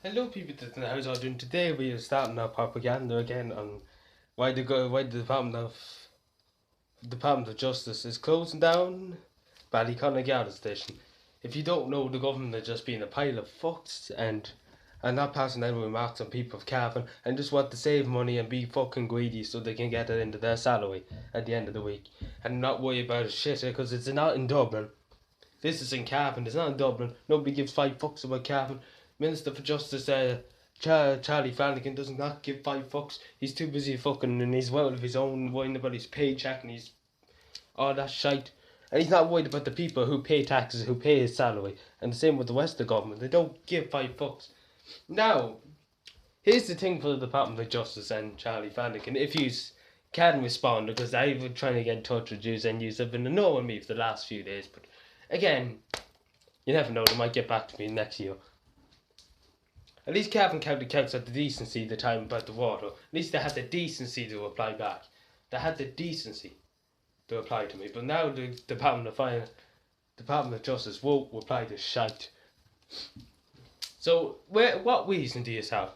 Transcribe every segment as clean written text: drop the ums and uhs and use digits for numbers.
Hello people, how's all doing today? We are starting our propaganda again on why the Department of Justice is closing down ballyconnell garda station. If you don't know, the government are just being a pile of fucks and not passing down remarks on people of carbon and just want to save money and be fucking greedy so they can get it into their salary at the end of the week and not worry about shit because it's not in Dublin. This is in Cavan, it's not in Dublin. Nobody gives five fucks about Cavan. Minister for Justice Charlie Flanagan does not give five fucks. He's too busy fucking and he's out of his own worrying about his paycheck and he's all that shite. And he's not worried about the people who pay taxes, who pay his salary. And the same with the rest of the government. They don't give five fucks. Now, here's the thing for the Department of Justice and Charlie Flanagan. If you can respond, because I was trying to get in touch with you and you have been annoying me for the last few days, but again, you never know, they might get back to me next year. At least Cavan County Council had the decency the time about the water. At least they had the decency to reply back. They had the decency to reply to me. But now the Department of Justice won't reply to shite. So what reason do you have?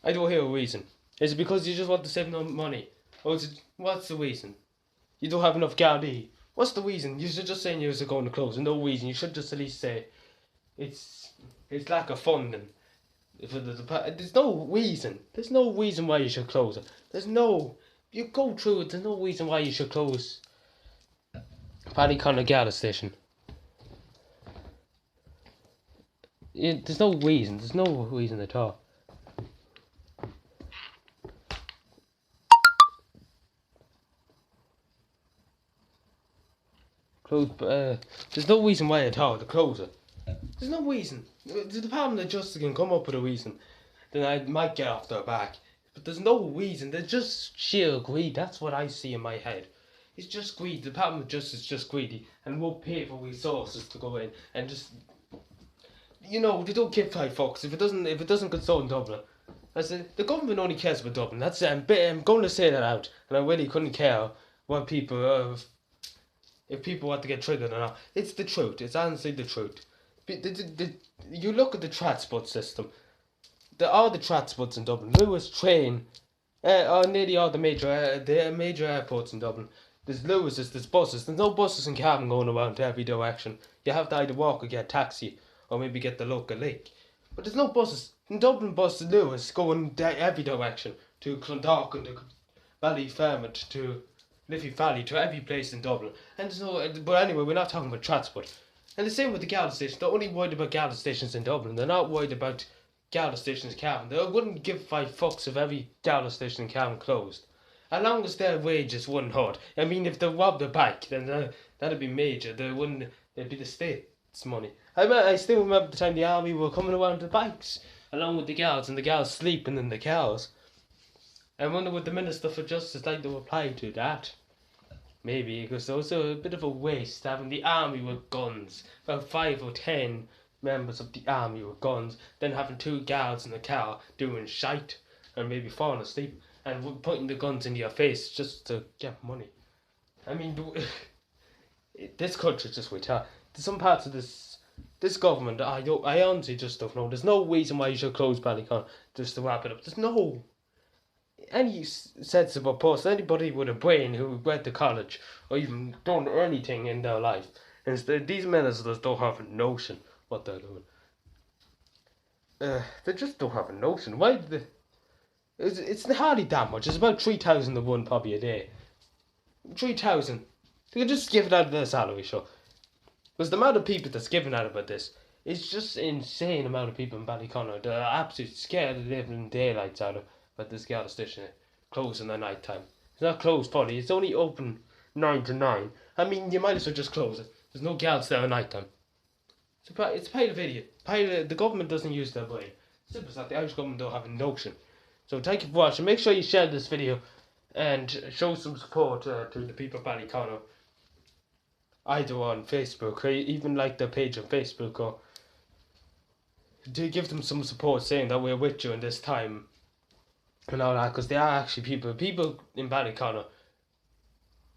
I don't hear a reason. Is it because you just want to save no money? Or is it, what's the reason? You don't have enough garda. What's the reason? You should just say you're going to close. No reason. You should just at least say it's lack of funding. There's no reason. There's no reason why you should close it. You go through it. There's no reason why you should close ballyconnell garda station. There's no reason. There's no reason at all. There's no reason why at all to close it. There's no reason. The Department of Justice can come up with a reason, then I might get off their back. But there's no reason. They're just sheer greed. That's what I see in my head. It's just greed. The Department of Justice is just greedy and won't pay for resources to go in and just, they don't give five fucks if it doesn't consult Dublin. I said the government only cares about Dublin. That's it. I'm going to say that out, and I really couldn't care what people if people want to get triggered or not. It's the truth. It's honestly the truth. You look at the transport system. All the transports in Dublin, Lewis train, nearly all the major airports in Dublin. There's Lewis's, there's buses. There's no buses in Cavan going around every direction. You have to either walk or get a taxi, or maybe get the local lake. But there's no buses in Dublin. Buses Lewis going every direction to Clondalk and to Ballyfermot to Liffey Valley to every place in Dublin. And there's no. But anyway, we're not talking about transport. And the same with the garda station. They're only worried about garda stations in Dublin. They're not worried about garda stations in Cavan. They wouldn't give five fucks if every garda station in Cavan closed. As long as their wages wouldn't hurt. I mean, if they robbed a bank, then that'd be major. It'd be the state's money. I still remember the time the army were coming around the banks, along with the guards, and the guards sleeping in the cars. I wonder what the Minister for Justice like to reply to that. Maybe, because also a bit of a waste having the army with guns, about 5 or 10 members of the army with guns, then having two guards in the car doing shite, and maybe falling asleep, and putting the guns in your face just to get money. I mean, this country just retarded. There's some parts of this government, I honestly just don't know. There's no reason why you should close Ballyconnell, just to wrap it up. There's no any sensible person, anybody with a brain who went to college or even done anything in their life. Instead, these ministers don't have a notion what they're doing. They just don't have a notion. Why? It's hardly that much. It's about 3,000 to one probably a day. 3,000. They could just give it out of their salary, sure. Because the amount of people that's giving out about this, it's just insane amount of people in Ballyconnell. They're absolutely scared of living daylights out of. But this garda station closing at night time. It's not closed fully. It's only open 9 to 9. I mean, you might as well just close it. There's no guards there at night time. It's a pile of idiot. The government doesn't use their brain. Simple as that. The Irish government don't have a notion. So thank you for watching. Make sure you share this video and show some support to the people of Ballyconnell. Either on Facebook or even like their page on Facebook, or to give them some support, saying that we're with you in this time. And all that, because they are actually people in Ballyconnell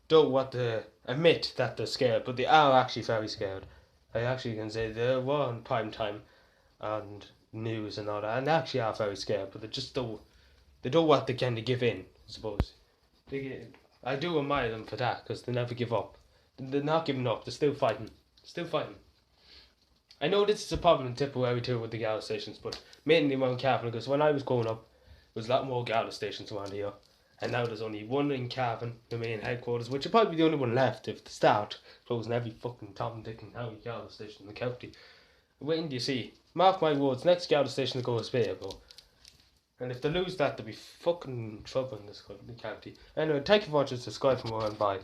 don't want to admit that they're scared, but they are actually very scared. I actually can say they were on prime time and news and all that, and they actually are very scared, but they don't want to kind of give in, I suppose. I do admire them for that, because they never give up. They're not giving up, they're still fighting. Still fighting. I know this is a problem in Tipperary too with the Garda stations, but mainly around Cavan, because when I was growing up, there was a lot more Garda stations around here. And now there's only one in Cavan, the main headquarters, which are probably the only one left if they start closing every fucking Tom, Dick and Harry Garda station in the county. Waiting do you see? Mark my words, next Garda station to go is Fairville. And if they lose that, there'll be fucking trouble in this county. Anyway, thank you for watching, subscribe for more, and bye.